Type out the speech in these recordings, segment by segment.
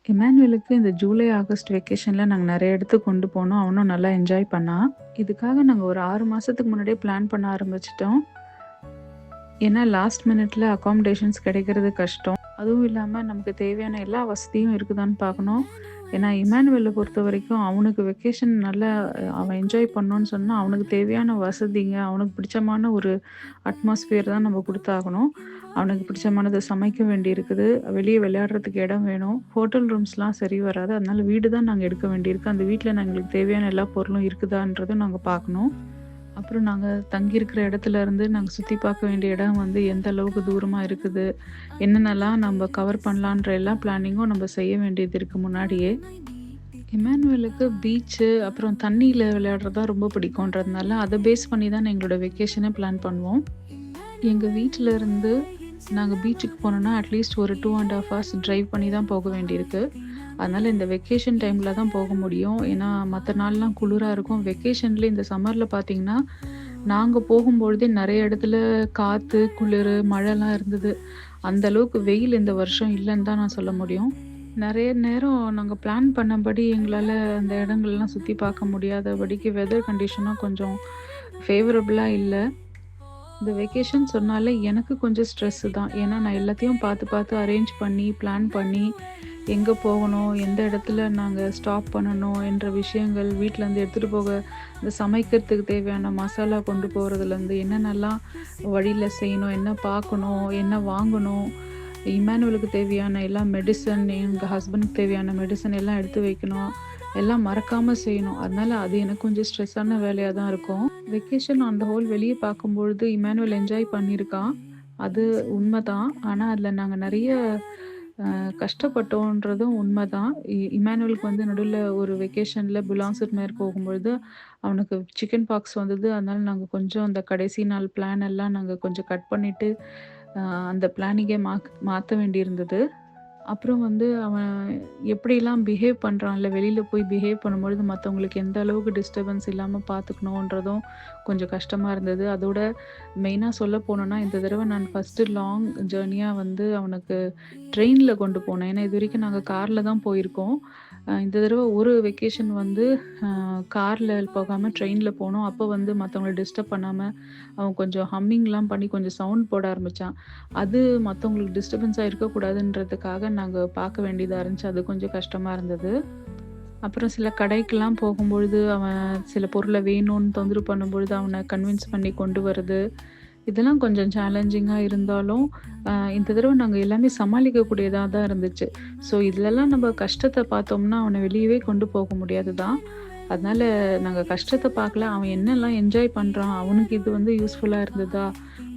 இமானுவேலுக்கு இந்த ஜூலை, ஆகஸ்ட் வெக்கேஷன்ல நாங்க நெறைய இடத்துக்கு கொண்டு போனோம். அவனும் நல்லா என்ஜாய் பண்ணான். இதுக்காக நாங்க ஒரு 6 மாசத்துக்கு முன்னாடியே பிளான் பண்ண ஆரம்பிச்சுட்டோம். ஏன்னா லாஸ்ட் மினிட்ல அக்காமடேஷன்ஸ் கிடைக்கிறது கஷ்டம். அதுவும் இல்லாம நமக்கு தேவையான எல்லா வசதியும் இருக்குதான்னு பார்க்கணும். ஏன்னா இமானுவேல பொறுத்தவரைக்கும் அவனுக்கு வெக்கேஷன் நல்லா அவன் என்ஜாய் பண்ணணும்னு சொன்னா, அவனுக்கு தேவையான வசதிங்க, அவனுக்கு பிடிச்சமான ஒரு அட்மாஸ்பியர் தான் நம்ம குடுத்தாகணும். அவனுக்கு பிடிச்சமானத சமைக்க வேண்டியிருக்குது. வெளிய விளையாடுறதுக்கு இடம் வேணும். ஹோட்டல் ரூம்ஸ்லாம் சரி வராது. அதனால வீடு தான் நாங்க எடுக்க வேண்டியிருக்கு. அந்த வீட்ல எங்களுக்கு தேவையான எல்லா பொருளும் இருக்குதான்றதும் நாங்க பார்க்கணும். அப்புறம் நாங்க தங்கியிருக்கிற இடத்துல இருந்து நாங்க சுத்தி பார்க்க வேண்டிய இடம் வந்து எந்த அளவுக்கு தூரமா இருக்குது, என்னென்னலாம் நம்ம கவர் பண்ணலான்ற எல்லா பிளானிங்கும் நம்ம செய்ய வேண்டியது இருக்கு முன்னாடியே. இமானுவேலுக்கு பீச்சு, அப்புறம் தண்ணீல விளையாடுறது தான் ரொம்ப பிடிக்குன்றதுனால, அத பேஸ் பண்ணி தான் எங்களோட வெக்கேஷனே பிளான் பண்ணுவோம். எங்க வீட்ல இருந்து நாங்க பீச்சுக்கு போனோம்னா, அட்லீஸ்ட் ஒரு 2 1/2 ஹார்ஸ் டிரைவ் பண்ணி தான் போக வேண்டியிருக்கு. அதனால இந்த வெக்கேஷன் டைம்ல தான் போக முடியும். ஏன்னா, மத்த நாள்லாம் குளிரா இருக்கும். வெக்கேஷன்ல இந்த சம்மர்ல பார்த்தீங்கன்னா, நாங்க போகும்பொழுதே நெறைய இடத்துல காத்து, குளிரு, மழைலாம் இருந்தது. அந்த அளவுக்கு வெயில் இந்த வருஷம் இல்லன்னு தான் நான் சொல்ல முடியும். நெறைய நேரம் நாங்க பிளான் பண்ணபடி எங்களால அந்த இடங்கள்லாம் சுத்தி பார்க்க முடியாதபடிக்கு வெதர் கண்டிஷனும் கொஞ்சம் ஃபேவரபிளா இல்ல. இந்த வெக்கேஷன் சொன்னாலே எனக்கு கொஞ்சம் ஸ்ட்ரெஸ்ஸு தான். ஏன்னா, நான் எல்லாத்தையும் பார்த்து, பார்த்து அரேஞ்ச் பண்ணி, பிளான் பண்ணி, எங்க போகணும், எந்த இடத்துல நாங்க ஸ்டாப் பண்ணணும் என்ற விஷயங்கள், வீட்லருந்து எடுத்துட்டு போக இந்த சமைக்கிறதுக்கு தேவையான மசாலா கொண்டு போறதுலேருந்து, என்னென்னலாம் வழியில செய்யணும், என்ன பார்க்கணும், என்ன வாங்கணும், இமானுவேலுக்கு தேவையான எல்லா மெடிசன், எங்க ஹஸ்பண்டுக்கு தேவையான மெடிசன் எல்லாம் எடுத்து வைக்கணும். எல்லாம் மறக்காம செய்யணும். அதனால அது எனக்கு கொஞ்சம் ஸ்ட்ரெஸ்ஸான வேலையா தான் இருக்கும். வெக்கேஷன் ஆன் த ஹோல் வெளிய பார்க்கும்பொழுது இமானுவேல் என்ஜாய் பண்ணியிருக்கான். அது உண்மதான். ஆனா, அதில நாங்க நெறைய கஷ்டப்பட்டோன்றதும் உண்மதான். இமானுவேலுக்கு வந்து நடுவுல ஒரு வெக்கேஷன்ல புலாங்கர் மேர் போகும்பொழுது, அவனுக்கு சிக்கன் பாக்ஸ் வந்தது. அதனால நாங்க கொஞ்சம் அந்த கடைசி நாள் பிளான் எல்லாம் நாங்க கொஞ்சம் கட் பண்ணிட்டு, அ அந்த பிளானிங்கே மாத்த வேண்டியிருந்தது. அப்புறம் வந்து அவன் எப்படிலாம் பிஹேவ் பண்றான்ல, வெளியில போய் பிஹேவ் பண்ணும்பொழுது மத்தவங்களுக்கு எந்த அளவுக்கு டிஸ்டர்பன்ஸ் இல்லாம பார்த்துக்கணுன்றதும் கொஞ்சம் கஷ்டமா இருந்தது. அதோட மெயினா சொல்ல போனோம்னா, இந்த தடவ நான் ஃபர்ஸ்ட்டு லாங் ஜர்னியா வந்து அவனுக்கு ட்ரெயின்ல கொண்டு போனேன். ஏன்னா, இதுவரைக்கும் நாங்க கார்ல தான் போயிருக்கோம். இந்த தடவ ஒரு வெக்கேஷன் வந்து கார்ல போகாம ட்ரெயின்ல போனோம். அப்போ வந்து மத்தவங்கள டிஸ்டர்ப் பண்ணாம, அவன் கொஞ்சம் ஹம்மிங்லாம் பண்ணி கொஞ்சம் சவுண்ட் போட ஆரம்பிச்சான். அது மத்தவங்களுக்கு டிஸ்டர்பன்ஸா இருக்கக்கூடாதுன்றதுக்காக நாங்க பார்க்க வேண்டியதா இருந்துச்சு. அது கொஞ்சம் கஷ்டமா இருந்தது. அப்புறம் சில கடைக்கெல்லாம் போகும்பொழுது, அவன் சில பொருள வேணும்னு தொந்தரவு பண்ணும்பொழுது, அவன கன்வின்ஸ் பண்ணி கொண்டு வரது. இதெல்லாம் கொஞ்சம் சேலஞ்சிங்கா இருந்தாலும், இந்த தடவ நாங்க எல்லாமே சமாளிக்கக்கூடியதா தான் இருந்துச்சு. ஸோ இதுலலாம் நம்ம கஷ்டத்த பார்த்தோம்னா, அவன வெளியவே கொண்டு போக முடியாது தான். அதனால நாங்க கஷ்டத்த பார்க்கல. அவன் என்னலாம் என்ஜாய் பண்றான், அவனுக்கு இது வந்து யூஸ்ஃபுல்லா இருந்ததா,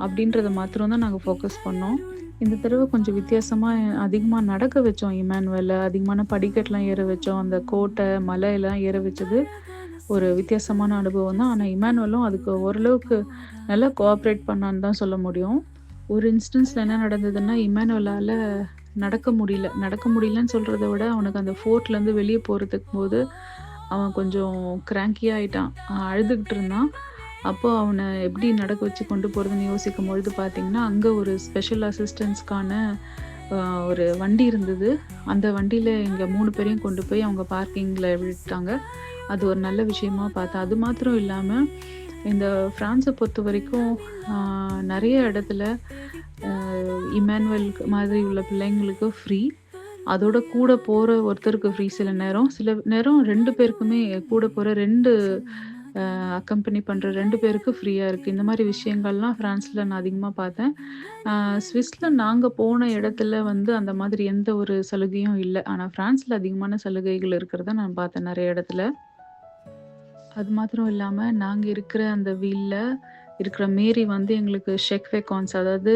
அப்படின்றத மாத்திரம் தான் நாங்க ஃபோக்கஸ் பண்ணோம். இந்த தடவ கொஞ்சம் வித்தியாசமா அதிகமா நடக்க வச்சோம் இமானுவேல. அதிகமான படிக்கட்டுலாம் ஏற வச்சோம். அந்த கோட்டை, மலையெல்லாம் ஏற வச்சது ஒரு வித்தியாசமான அனுபவம் தான். ஆனா இமானுவேலும் அதுக்கு ஓரளவுக்கு நல்லா கோஆப்ரேட் பண்ணான்னு தான் சொல்ல முடியும். ஒரு இன்ஸ்டன்ஸ்ல என்ன நடந்ததுன்னா, இமானுவேலால நடக்க முடியல. நடக்க முடியலன்னு சொல்றத விட, அவனுக்கு அந்த ஃபோர்ட்லேருந்து வெளிய போறதுக்கு போது, அவன் கொஞ்சம் கிராங்கியா ஆயிட்டான். அழுதுகிட்டு இருந்தான். அப்போ அவன எப்படி நடக்க வச்சு கொண்டு போறதுன்னு யோசிக்கும்பொழுது பார்த்தீங்கன்னா, அங்க ஒரு ஸ்பெஷல் அசிஸ்டன்ஸ்க்கான அ ஒரு வண்டி இருந்தது. அந்த வண்டியில எங்க 3 பேரையும் கொண்டு போய் அவங்க பார்க்கிங்ல விட்டாங்க. அது ஒரு நல்ல விஷயமா பார்த்தேன். அது மாத்திரம் இல்லாம, இந்த ஃப்ரான்ஸ பொறுத்தவரைக்கும் நெறைய இடத்துல அ இமானுவேல் மாதிரி உள்ள பிள்ளைங்களுக்கு ஃப்ரீ. அதோட கூட போற ஒருத்தருக்கு ஃப்ரீ சில நேரம். சில நேரம் 2 பேருக்குமே கூட போற 2 அக்கம்பெனி பண்ற 2 பேருக்கு ஃப்ரீயா இருக்கு. இந்த மாரி விஷயங்கள்லாம் ஃப்ரான்ஸ்ல நான் அதிகமா பார்த்தேன். அ ஸ்விஸ்ல நாங்க போன இடத்துல வந்து அந்த மாதிரி எந்த ஒரு சலுகையும் இல்ல. ஆனா ஃப்ரான்ஸ்ல அதிகமான சலுகைகள் இருக்கிறத நான் பார்த்தேன் நெறைய இடத்துல. அது மாத்திரம் இல்லாம, நாங்க இருக்கிற அந்த வீல்ல இருக்கிற மேரி வந்து எங்களுக்கு ஷெக் வேகான்ஸ் அதாவது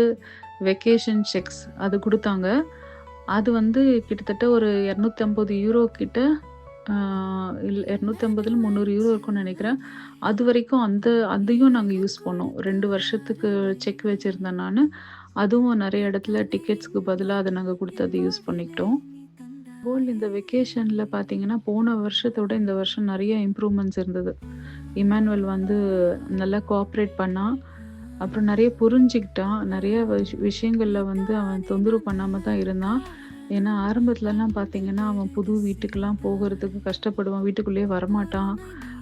வெக்கேஷன் செக்ஸ் அது குடுத்தாங்க. அது வந்து கிட்டத்தட்ட ஒரு €250 கிட்ட ஆ இல்ல 250 இல்ல €300 இருக்கும்னு நெனைக்கிறேன். அதுவரைக்கும் அதையும் நாங்க யூஸ் பண்ணோம். 2 வருஷத்துக்கு செக் வச்சிருந்தேன் நானு. அதுவும் நெறைய இடத்துல டிக்கெட்ஸ்க்கு பதிலா அத நாங்க குடுத்து அத யூஸ் பண்ணிக்கிட்டோம். ஹோல் இந்த வெக்கேஷன்ல பார்த்தீங்கன்னா, போன வருஷத்த விட இந்த வருஷம் நெறைய இம்ப்ரூவ்மெண்ட்ஸ் இருந்தது. இமானுவேல் வந்து நல்லா கோஆப்ரேட் பண்ணான். அப்புறம் நெறைய புரிஞ்சுக்கிட்டான். நெறைய விஷயங்கள்ல வந்து அவன் தொந்தரவு பண்ணாம தான் இருந்தான். ஏன்னா ஆரம்பத்துலலாம் பார்த்தீங்கன்னா, அவன் புது வீட்டுக்கெல்லாம் போகுறதுக்கு கஷ்டப்படுவான். வீட்டுக்குள்ளேயே வரமாட்டான்.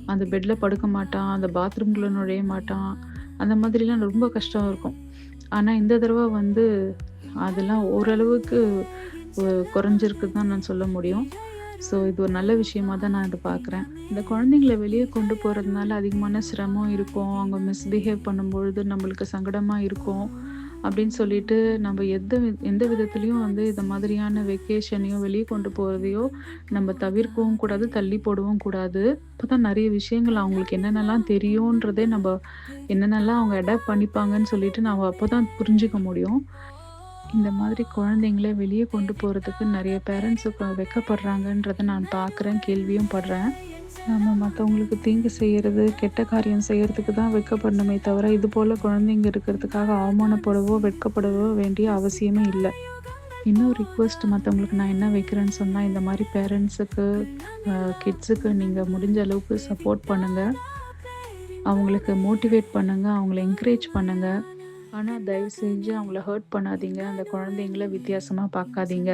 அந்த பெட்ல படுக்க மாட்டான். அந்த பாத்ரூம்குள்ள நுழைய மாட்டான். அந்த மாதிரிலாம் ரொம்ப கஷ்டம் இருக்கும். ஆனா இந்த தடவ வந்து அதெல்லாம் ஓரளவுக்கு ஒ குறைஞ்சிருக்குன்னு தான் நான் சொல்ல முடியும். ஸோ இது ஒரு நல்ல விஷயமா தான் நான் இத பார்க்குறேன். இந்த குழந்தைங்கள வெளிய கொண்டு போறதுனால அதிகமான சிரமம் இருக்கும். அவங்க மிஸ்பிஹேவ் பண்ணும்பொழுது நம்மளுக்கு சங்கடமா இருக்கும். அப்படின்னு சொல்லிட்டு நம்ம எந்த விதத்திலயும் வந்து இந்த மாதிரியான வெக்கேஷனையோ, வெளிய கொண்டு போறதையோ நம்ம தவிர்க்கவும் கூடாது, தள்ளி போடவும் கூடாது. அப்பதான் நெறைய விஷயங்கள் அவங்களுக்கு என்னென்னலாம் தெரியுன்றதே என்னென்னலாம் அவங்க அடாப்ட் பண்ணிப்பாங்கன்னு சொல்லிட்டு நம்ம அப்பதான் புரிஞ்சுக்க முடியும். இந்த மாதிரி குழந்தைங்கள வெளிய கொண்டு போறதுக்கு நெறைய பேரண்ட்ஸ் வெட்கப்படுறாங்கன்றத நான் பார்க்குறேன், கேள்வியும் படுறேன். நம்ம மத்தவங்களுக்கு தீங்கு செய்யறது, கெட்ட காரியம் செய்யறதுக்கு தான் வெட்கப்படணுமே தவிர, இது போல குழந்தைங்க இருக்கிறதுக்காக அவமானப்படவோ, வெட்கப்படவோ வேண்டிய அவசியமே இல்ல. இன்னொரு ரிக்வெஸ்ட் மத்தவங்களுக்கு நான் என்ன வைக்கிறேன்னு சொன்னா, இந்த மாரி பேரண்ட்ஸுக்கு, கிட்ஸுக்கு நீங்க முடிஞ்ச அளவுக்கு சப்போர்ட் பண்ணுங்க. அவங்களுக்கு மோட்டிவேட் பண்ணுங்க, அவங்கள என்கரேஜ் பண்ணுங்க. ஆனா தயவு செஞ்சு அவங்கள ஹர்ட் பண்ணாதீங்க. அந்த குழந்தைங்கள வித்தியாசமா பார்க்காதீங்க.